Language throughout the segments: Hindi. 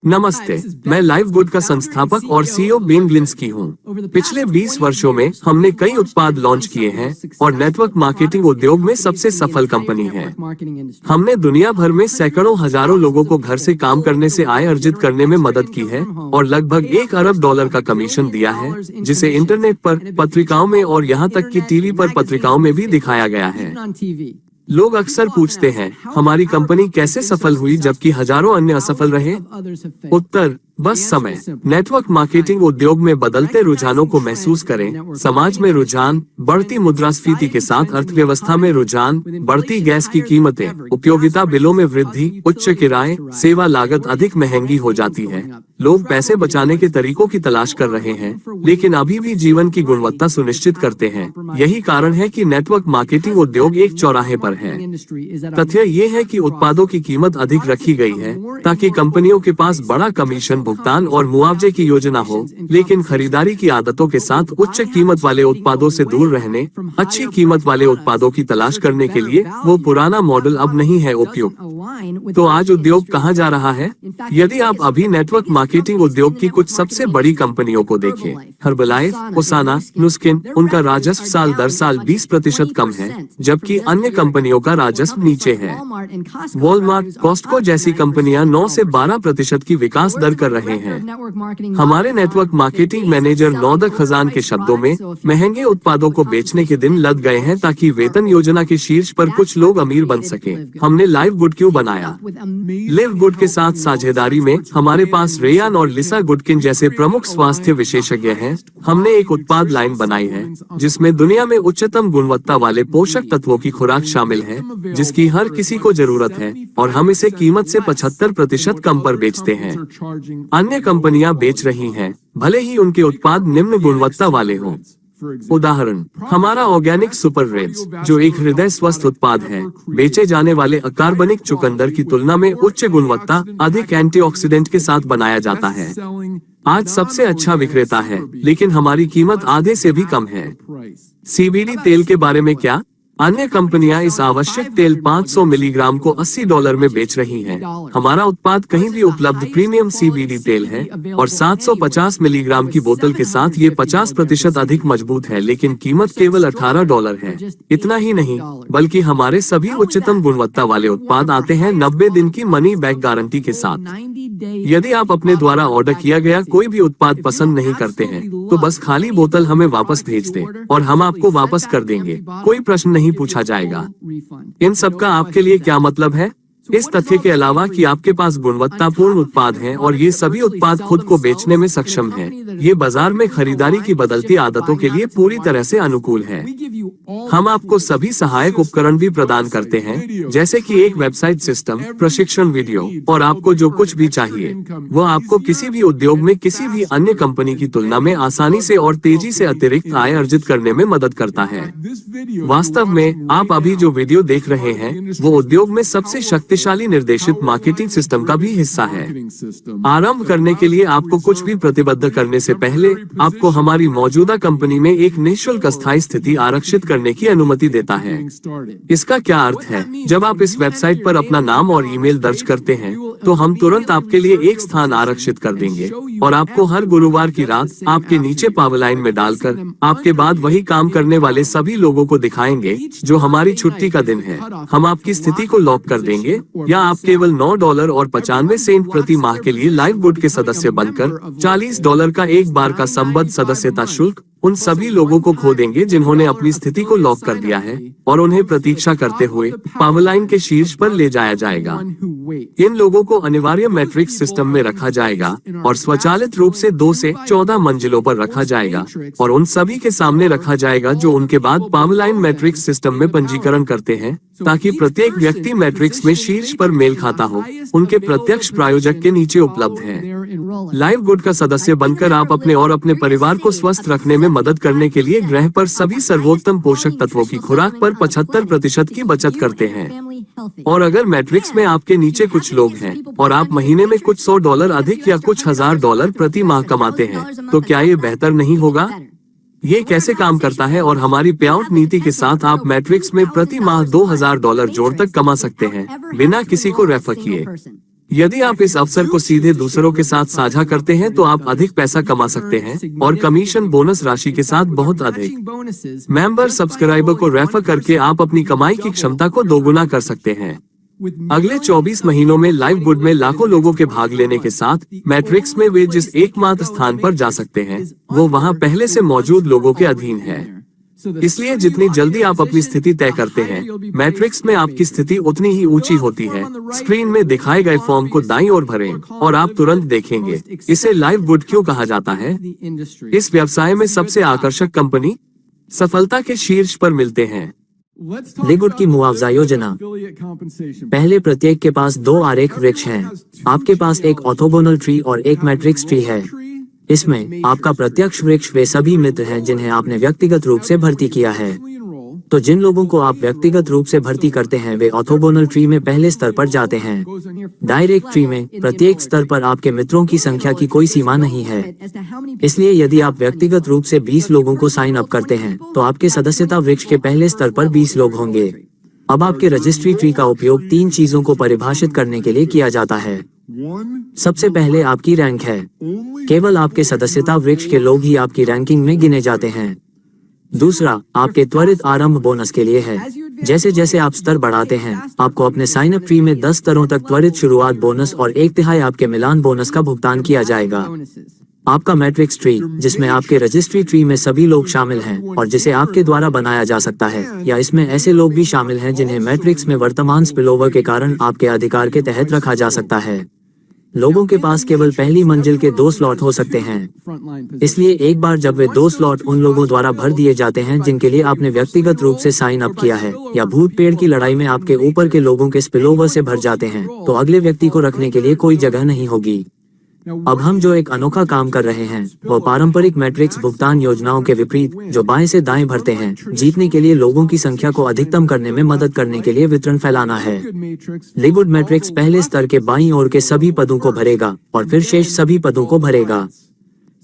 नमस्ते, मैं लाइव गुड का संस्थापक और सीईओ बेन ग्लिंस्की हूँ। पिछले 20 वर्षों में हमने कई उत्पाद लॉन्च किए हैं और नेटवर्क मार्केटिंग उद्योग में सबसे सफल कंपनी है। हमने दुनिया भर में सैकड़ों हजारों लोगों को घर से काम करने से आय अर्जित करने में मदद की है और लगभग $1 अरब का कमीशन दिया है, जिसे इंटरनेट पर, पत्रिकाओं में और यहाँ तक कि टीवी पर पत्रिकाओं में भी दिखाया गया है। लोग अक्सर पूछते हैं, हमारी कंपनी कैसे सफल हुई जबकि हजारों अन्य असफल रहे? उत्तर, बस समय। नेटवर्क मार्केटिंग उद्योग में बदलते रुझानों को महसूस करें। समाज में रुझान, बढ़ती मुद्रास्फीति के साथ अर्थव्यवस्था में रुझान, बढ़ती गैस की कीमतें, उपयोगिता बिलों में वृद्धि, उच्च किराए, सेवा लागत अधिक महंगी हो जाती है। लोग पैसे बचाने के तरीकों की तलाश कर रहे हैं, लेकिन अभी भी जीवन की गुणवत्ता सुनिश्चित करते हैं। यही कारण है कि नेटवर्क मार्केटिंग उद्योग एक चौराहे पर है। तथ्य ये है कि उत्पादों की कीमत अधिक रखी गई है ताकि कंपनियों के पास बड़ा कमीशन, भुगतान और मुआवजे की योजना हो, लेकिन खरीदारी की आदतों के साथ उच्च कीमत वाले उत्पादों से दूर रहने, अच्छी कीमत वाले उत्पादों की तलाश करने के लिए वो पुराना मॉडल अब नहीं है उपयुक्त। तो आज उद्योग कहाँ जा रहा है? यदि आप अभी नेटवर्क मार्केटिंग उद्योग की कुछ सबसे बड़ी कंपनियों को देखें, हर्बलाइफ, ओसाना, नुस्किन, उनका राजस्व साल दर साल 20% कम है, जबकि अन्य कंपनियों का राजस्व नीचे है। वॉलमार्ट, कॉस्टको जैसी कंपनियां 9 से 12% की विकास दर कर रहे हैं। हमारे नेटवर्क मार्केटिंग मैनेजर नौदक खजान के शब्दों में, महंगे उत्पादों को बेचने के दिन लद गए हैं ताकि वेतन योजना के शीर्ष पर कुछ लोग अमीर बन सके। हमने लाइव गुड क्यों बनाया? लिव गुड के साथ साझेदारी में हमारे पास रेयान और लिसा गुडकिन जैसे प्रमुख स्वास्थ्य विशेषज्ञ हैं। हमने एक उत्पाद लाइन बनाई है जिसमें दुनिया में उच्चतम गुणवत्ता वाले पोषक तत्वों की खुराक शामिल है, जिसकी हर किसी को जरूरत है, और हम इसे कीमत से 75% कम पर बेचते हैं। अन्य कंपनियां बेच रही हैं, भले ही उनके उत्पाद निम्न गुणवत्ता वाले हों। उदाहरण, हमारा ऑर्गेनिक सुपर रेड्स, जो एक हृदय स्वस्थ उत्पाद है, बेचे जाने वाले अकार्बनिक चुकंदर की तुलना में उच्च गुणवत्ता, अधिक एंटीऑक्सीडेंट के साथ बनाया जाता है। आज सबसे अच्छा विक्रेता है, लेकिन हमारी कीमत आधे से भी कम है। सीबीडी तेल के बारे में क्या? अन्य कंपनियां इस आवश्यक तेल 500 मिलीग्राम को $80 में बेच रही हैं। हमारा उत्पाद कहीं भी उपलब्ध प्रीमियम सीबीडी तेल है और 750 मिलीग्राम की बोतल के साथ ये 50% अधिक मजबूत है, लेकिन कीमत केवल $18 है। इतना ही नहीं, बल्कि हमारे सभी उच्चतम गुणवत्ता वाले उत्पाद आते हैं 90 दिन की मनी बैक गारंटी के साथ। यदि आप अपने द्वारा ऑर्डर किया गया कोई भी उत्पाद पसंद नहीं करते हैं, तो बस खाली बोतल हमें वापस भेज दें और हम आपको वापस कर देंगे। कोई प्रश्न नहीं पूछा जाएगा। इन सब का आपके लिए क्या मतलब है? इस तथ्य के अलावा कि आपके पास गुणवत्तापूर्ण उत्पाद हैं और ये सभी उत्पाद खुद को बेचने में सक्षम हैं, ये बाजार में खरीदारी की बदलती आदतों के लिए पूरी तरह से अनुकूल है। हम आपको सभी सहायक उपकरण भी प्रदान करते हैं, जैसे कि एक वेबसाइट सिस्टम, प्रशिक्षण वीडियो, और आपको जो कुछ भी चाहिए वो आपको किसी भी उद्योग में किसी भी अन्य कंपनी की तुलना में आसानी से और तेजी से अतिरिक्त आय अर्जित करने में मदद करता है। वास्तव में आप अभी जो वीडियो देख रहे हैं वो उद्योग में सबसे शक्तिशाली निर्देशित मार्केटिंग सिस्टम का भी हिस्सा है। आरंभ करने के लिए आपको कुछ भी प्रतिबद्ध करने से पहले आपको हमारी मौजूदा कंपनी में एक निःशुल्क अस्थायी स्थिति आरक्षित करने की अनुमति देता है। इसका क्या अर्थ है? जब आप इस वेबसाइट पर अपना नाम और ईमेल दर्ज करते हैं, तो हम तुरंत आपके लिए एक स्थान आरक्षित कर देंगे और आपको हर गुरुवार की रात आपके नीचे पावरलाइन में डालकर आपके बाद वही काम करने वाले सभी लोगों को दिखाएंगे जो हमारी छुट्टी का दिन है। हम आपकी स्थिति को लॉक कर देंगे, या आप केवल $9.95 प्रति माह के लिए लाइव गुड के सदस्य बनकर $40 का एक बार का संबद्ध सदस्यता शुल्क उन सभी लोगों को खो देंगे जिन्होंने अपनी स्थिति को लॉक कर दिया है, और उन्हें प्रतीक्षा करते हुए पावरलाइन के शीर्ष पर ले जाया जाएगा। इन लोगों को अनिवार्य मैट्रिक्स सिस्टम में रखा जाएगा और स्वचालित रूप से 2 से 14 मंजिलों पर रखा जाएगा और उन सभी के सामने रखा जाएगा जो उनके बाद पावरलाइन मैट्रिक्स सिस्टम में पंजीकरण करते हैं, ताकि प्रत्येक व्यक्ति मैट्रिक्स में शीर्ष पर मेल खाता हो। उनके प्रत्यक्ष प्रायोजक के नीचे उपलब्ध है। लाइव गुड का सदस्य बनकर आप अपने और अपने परिवार को स्वस्थ रखने में मदद करने के लिए ग्रह पर सभी सर्वोत्तम पोषक तत्वों की खुराक पर 75% की बचत करते हैं। और अगर मैट्रिक्स में आपके नीचे कुछ लोग हैं और आप महीने में कुछ $100 अधिक या कुछ $1000 प्रति माह कमाते हैं, तो क्या ये बेहतर नहीं होगा? ये कैसे काम करता है और हमारी पे आउट नीति के साथ आप मैट्रिक्स में प्रति माह $2000 जोड़ तक कमा सकते हैं बिना किसी को रेफर किए। यदि आप इस अवसर को सीधे दूसरों के साथ साझा करते हैं तो आप अधिक पैसा कमा सकते हैं और कमीशन बोनस राशि के साथ बहुत अधिक। मेंबर सब्सक्राइबर को रेफर करके आप अपनी कमाई की क्षमता को दोगुना कर सकते हैं। अगले 24 महीनों में लाइव गुड में लाखों लोगों के भाग लेने के साथ मैट्रिक्स में वे जिस एकमात्र स्थान पर जा सकते हैं वो वहां पहले से मौजूद लोगों के अधीन है। इसलिए जितनी जल्दी आप अपनी स्थिति तय करते हैं, मैट्रिक्स में आपकी स्थिति उतनी ही ऊंची होती है। स्क्रीन में दिखाए गए फॉर्म को दाईं ओर भरें और आप तुरंत देखेंगे इसे लाइव गुड क्यों कहा जाता है। इस व्यवसाय में सबसे आकर्षक कंपनी सफलता के शीर्ष पर मिलते हैं। लिगुड की मुआवजा योजना। पहले प्रत्येक के पास 2 आरेख वृक्ष हैं। आपके पास एक ऑर्थोगोनल ट्री और एक मैट्रिक्स ट्री है। इसमें आपका प्रत्यक्ष वृक्ष वे सभी मित्र हैं जिन्हें आपने व्यक्तिगत रूप से भर्ती किया है। तो जिन लोगों को आप व्यक्तिगत रूप से भर्ती करते हैं वे ऑर्थोगोनल ट्री में पहले स्तर पर जाते हैं। डायरेक्ट ट्री में प्रत्येक स्तर पर आपके मित्रों की संख्या की कोई सीमा नहीं है। इसलिए यदि आप व्यक्तिगत रूप से 20 लोगों को साइन अप करते हैं तो आपके सदस्यता वृक्ष के पहले स्तर पर 20 लोग होंगे। अब आपके रजिस्ट्री ट्री का उपयोग 3 चीजों को परिभाषित करने के लिए किया जाता है। सबसे पहले आपकी रैंक है। केवल आपके सदस्यता वृक्ष के लोग ही आपकी रैंकिंग में गिने जाते हैं। दूसरा आपके त्वरित आरंभ बोनस के लिए है। जैसे जैसे आप स्तर बढ़ाते हैं आपको अपने साइन अप ट्री में 10 स्तरों तक त्वरित शुरुआत बोनस और 1/3 आपके मिलान बोनस का भुगतान किया जाएगा। आपका मैट्रिक्स ट्री जिसमें आपके रजिस्ट्री ट्री में सभी लोग शामिल हैं और जिसे आपके द्वारा बनाया जा सकता है, या इसमें ऐसे लोग भी शामिल हैं जिन्हें मैट्रिक्स में वर्तमान स्पिलओवर के कारण आपके अधिकार के तहत रखा जा सकता है। लोगों के पास केवल पहली मंजिल के 2 स्लॉट हो सकते हैं। इसलिए एक बार जब वे 2 स्लॉट उन लोगों द्वारा भर दिए जाते हैं जिनके लिए आपने व्यक्तिगत रूप से साइन अप किया है, या भूत पेड़ की लड़ाई में आपके ऊपर के लोगों के स्पिलओवर से भर जाते हैं, तो अगले व्यक्ति को रखने के लिए कोई जगह नहीं होगी। अब हम जो एक अनोखा काम कर रहे हैं वो पारंपरिक मैट्रिक्स भुगतान योजनाओं के विपरीत जो बाएं से दाएं भरते हैं, जीतने के लिए लोगों की संख्या को अधिकतम करने में मदद करने के लिए वितरण फैलाना है। लिगुड मैट्रिक्स पहले स्तर के बाईं ओर के सभी पदों को भरेगा और फिर शेष सभी पदों को भरेगा।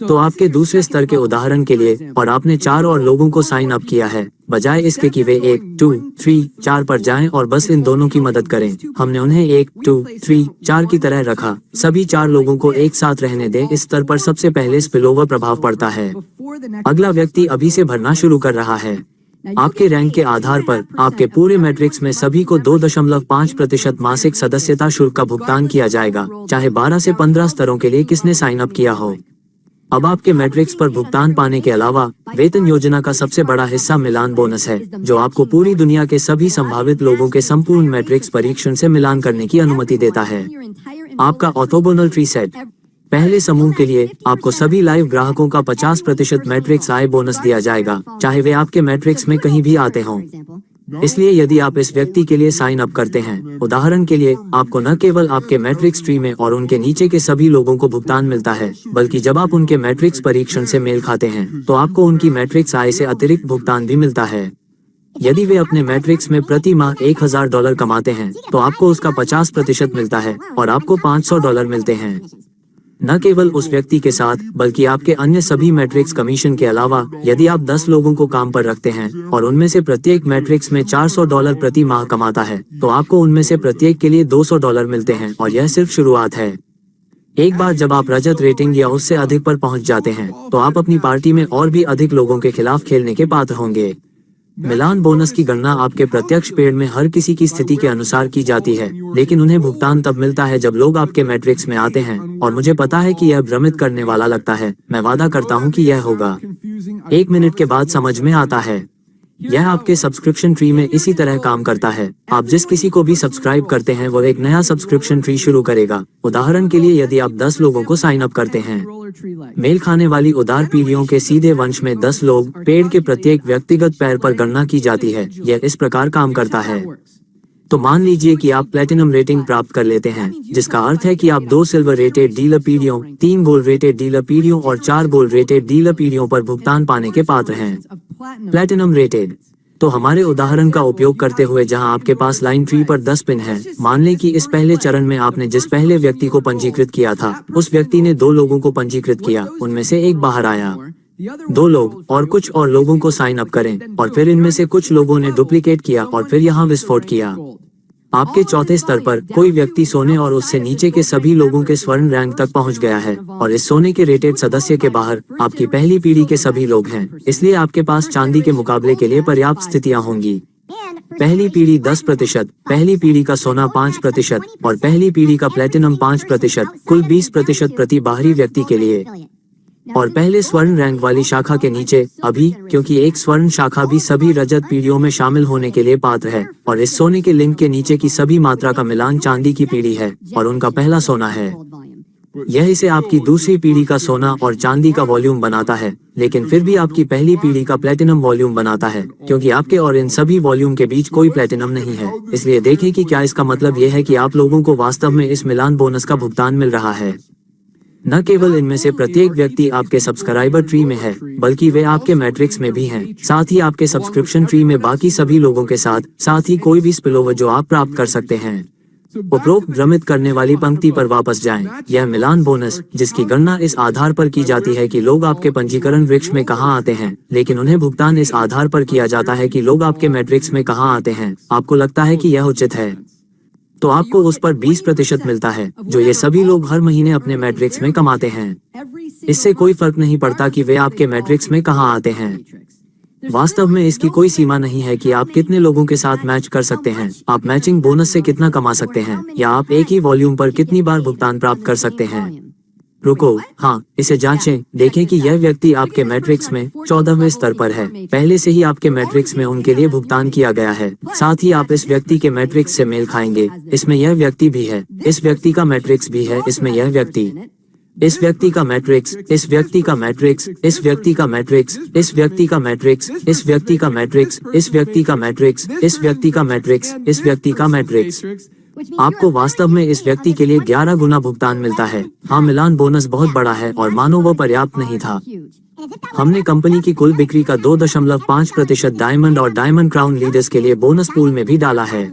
तो आपके दूसरे स्तर के उदाहरण के लिए और आपने 4 और लोगों को साइन अप किया है, बजाय इसके कि वे 1, 2, 3, 4 पर जाएं और बस इन दोनों की मदद करें, हमने उन्हें 1, 2, 3, 4 की तरह रखा। सभी 4 लोगों को एक साथ रहने दें। इस स्तर पर सबसे पहले स्पिलओवर प्रभाव पड़ता है। अगला व्यक्ति अभी से भरना शुरू कर रहा है। आपके रैंक के आधार पर आपके पूरे मैट्रिक्स में सभी को 2.5% मासिक सदस्यता शुल्क का भुगतान किया जाएगा, चाहे 12 से 15 स्तरों के लिए किसने साइन अप किया हो। अब आपके मैट्रिक्स पर भुगतान पाने के अलावा वेतन योजना का सबसे बड़ा हिस्सा मिलान बोनस है, जो आपको पूरी दुनिया के सभी संभावित लोगों के संपूर्ण मैट्रिक्स परीक्षण से मिलान करने की अनुमति देता है। आपका ऑर्थोगोनल ट्री सेट। पहले समूह के लिए आपको सभी लाइव ग्राहकों का 50% मैट्रिक्स आय बोनस दिया जाएगा, चाहे वे आपके मैट्रिक्स में कहीं भी आते हों। इसलिए यदि आप इस व्यक्ति के लिए साइन अप करते हैं, उदाहरण के लिए, आपको न केवल आपके मैट्रिक्स ट्री में और उनके नीचे के सभी लोगों को भुगतान मिलता है, बल्कि जब आप उनके मैट्रिक्स परीक्षण से मेल खाते हैं तो आपको उनकी मैट्रिक्स आय से अतिरिक्त भुगतान भी मिलता है। यदि वे अपने मैट्रिक्स में प्रति माह $1000 कमाते हैं तो आपको उसका 50% मिलता है और आपको $500 मिलते हैं। न केवल उस व्यक्ति के साथ बल्कि आपके अन्य सभी मैट्रिक्स कमीशन के अलावा, यदि आप 10 लोगों को काम पर रखते हैं और उनमें से प्रत्येक मैट्रिक्स में $400 प्रति माह कमाता है, तो आपको उनमें से प्रत्येक के लिए $200 मिलते हैं, और यह सिर्फ शुरुआत है। एक बार जब आप रजत रेटिंग या उससे अधिक पर पहुंच जाते हैं तो आप अपनी पार्टी में और भी अधिक लोगों के खिलाफ खेलने के पात्र होंगे। मिलान बोनस की गणना आपके प्रत्यक्ष पेड़ में हर किसी की स्थिति के अनुसार की जाती है, लेकिन उन्हें भुगतान तब मिलता है जब लोग आपके मैट्रिक्स में आते हैं, और मुझे पता है कि यह भ्रमित करने वाला लगता है। मैं वादा करता हूं कि यह होगा। 1 मिनट के बाद समझ में आता है। यह आपके सब्सक्रिप्शन ट्री में इसी तरह काम करता है। आप जिस किसी को भी सब्सक्राइब करते हैं वो एक नया सब्सक्रिप्शन ट्री शुरू करेगा। उदाहरण के लिए, यदि आप 10 लोगों को साइन अप करते हैं, मेल खाने वाली उदार पीढ़ियों के सीधे वंश में 10 लोग, पेड़ के प्रत्येक व्यक्तिगत पैर पर गणना की जाती है। यह इस प्रकार काम करता है। तो मान लीजिए कि आप प्लेटिनम रेटिंग प्राप्त कर लेते हैं, जिसका अर्थ है कि आप 2 सिल्वर रेटेड डीलर पीढ़ियों, 3 गोल्ड रेटेड डीलर पीढ़ियों और 4 गोल्ड रेटेड डीलर पीढ़ियों पर भुगतान पाने के पात्र हैं। Platinum rated. तो हमारे उदाहरण का उपयोग करते हुए, जहां आपके पास लाइन ट्री पर 10 पिन है, मान लें कि इस पहले चरण में आपने जिस पहले व्यक्ति को पंजीकृत किया था, उस व्यक्ति ने 2 लोगों को पंजीकृत किया, उनमें से एक बाहर आया। 2 लोग और कुछ और लोगों को साइन अप करें, और फिर इनमें से कुछ लोगों ने डुप्लीकेट किया और फिर यहाँ विस्फोट किया। आपके चौथे स्तर पर कोई व्यक्ति सोने और उससे नीचे के सभी लोगों के स्वर्ण रैंक तक पहुंच गया है और इस सोने के रेटेड सदस्य के बाहर आपकी पहली पीढ़ी के सभी लोग हैं, इसलिए आपके पास चांदी के मुकाबले के लिए पर्याप्त स्थितियां होंगी। पहली पीढ़ी 10%, पहली पीढ़ी का सोना 5% और पहली पीढ़ी का प्लेटिनम 5%, कुल 20% प्रति बाहरी व्यक्ति के लिए। और पहले स्वर्ण रैंक वाली शाखा के नीचे अभी, क्योंकि एक स्वर्ण शाखा भी सभी रजत पीढ़ियों में शामिल होने के लिए पात्र है और इस सोने के लिंक के नीचे की सभी मात्रा का मिलान चांदी की पीढ़ी है और उनका पहला सोना है। यह इसे आपकी दूसरी पीढ़ी का सोना और चांदी का वॉल्यूम बनाता है, लेकिन फिर भी आपकी पहली पीढ़ी का प्लेटिनम वॉल्यूम बनाता है, क्योंकि आपके और इन सभी वॉल्यूम के बीच कोई प्लेटिनम नहीं है। इसलिए देखें कि क्या इसका मतलब यह है कि आप लोगों को वास्तव में इस मिलान बोनस का भुगतान मिल रहा है। न केवल इनमें से प्रत्येक व्यक्ति आपके सब्सक्राइबर ट्री में है, बल्कि वे आपके मैट्रिक्स में भी हैं, साथ ही आपके सब्सक्रिप्शन ट्री में बाकी सभी लोगों के साथ ही कोई भी स्पिलओवर जो आप प्राप्त कर सकते हैं। उपरोक्त भ्रमित करने वाली पंक्ति पर वापस जाएं। यह मिलान बोनस, जिसकी गणना इस आधार पर की जाती है कि लोग आपके पंजीकरण वृक्ष में कहां आते हैं, लेकिन उन्हें भुगतान इस आधार पर किया जाता है कि लोग आपके मैट्रिक्स में कहां आते हैं। आपको लगता है कि यह उचित है, तो आपको उस पर 20% मिलता है, जो ये सभी लोग हर महीने अपने मैट्रिक्स में कमाते हैं। इससे कोई फर्क नहीं पड़ता कि वे आपके मैट्रिक्स में कहां आते हैं। वास्तव में इसकी कोई सीमा नहीं है कि आप कितने लोगों के साथ मैच कर सकते हैं, आप मैचिंग बोनस से कितना कमा सकते हैं, या आप एक ही वॉल्यूम पर कितनी बार भुगतान प्राप्त कर सकते हैं। रुको, हाँ, इसे जांचें, देखें कि यह व्यक्ति आपके मैट्रिक्स में 14वें स्तर पर है। पहले से ही आपके मैट्रिक्स में उनके लिए भुगतान किया गया है, साथ ही आप इस व्यक्ति के मैट्रिक्स से मेल खाएंगे। इसमें यह व्यक्ति भी है, इस व्यक्ति का मैट्रिक्स भी है, इसमें यह व्यक्ति, इस व्यक्ति का मैट्रिक्स, इस व्यक्ति का मैट्रिक्स, इस व्यक्ति का मैट्रिक्स, इस व्यक्ति का मैट्रिक्स, इस व्यक्ति का मैट्रिक्स, इस व्यक्ति का मैट्रिक्स, इस व्यक्ति का मैट्रिक्स, इस व्यक्ति का मैट्रिक्स। आपको वास्तव में इस व्यक्ति के लिए 11 गुना भुगतान मिलता है। हाँ, मिलान बोनस बहुत बड़ा है और मानो वो पर्याप्त नहीं था। हमने कंपनी की कुल बिक्री का 2.5% डायमंड और डायमंड क्राउन लीडर्स के लिए बोनस पूल में भी डाला है।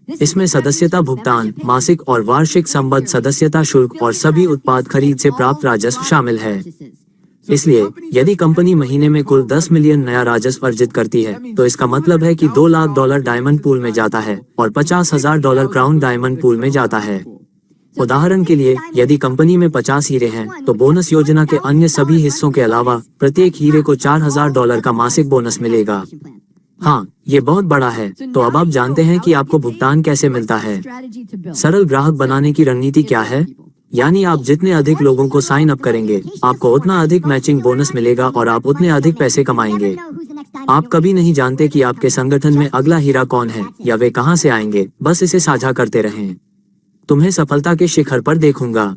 इसमें सदस्यता भुगतान, मासिक और वार्षिक संबद्ध सदस्यता शुल्क और सभी उत्पाद खरीद से प्राप्त राजस्व शामिल है। इसलिए यदि कंपनी महीने में कुल 10 मिलियन नया राजस्व अर्जित करती है, तो इसका मतलब है कि $2 लाख डायमंड पूल में जाता है और $50,000 क्राउन डायमंड पूल में जाता है। उदाहरण के लिए, यदि कंपनी में 50 हीरे हैं, तो बोनस योजना के अन्य सभी हिस्सों के अलावा प्रत्येक हीरे को $4,000 का मासिक बोनस मिलेगा। हाँ, ये बहुत बड़ा है। तो अब आप जानते हैं कि आपको भुगतान कैसे मिलता है। सरल ग्राहक बनाने की रणनीति क्या है? यानी आप जितने अधिक लोगों को साइन अप करेंगे, आपको उतना अधिक मैचिंग बोनस मिलेगा और आप उतने अधिक पैसे कमाएंगे। आप कभी नहीं जानते कि आपके संगठन में अगला हीरा कौन है या वे कहां से आएंगे। बस इसे साझा करते रहें। तुम्हें सफलता के शिखर पर देखूंगा।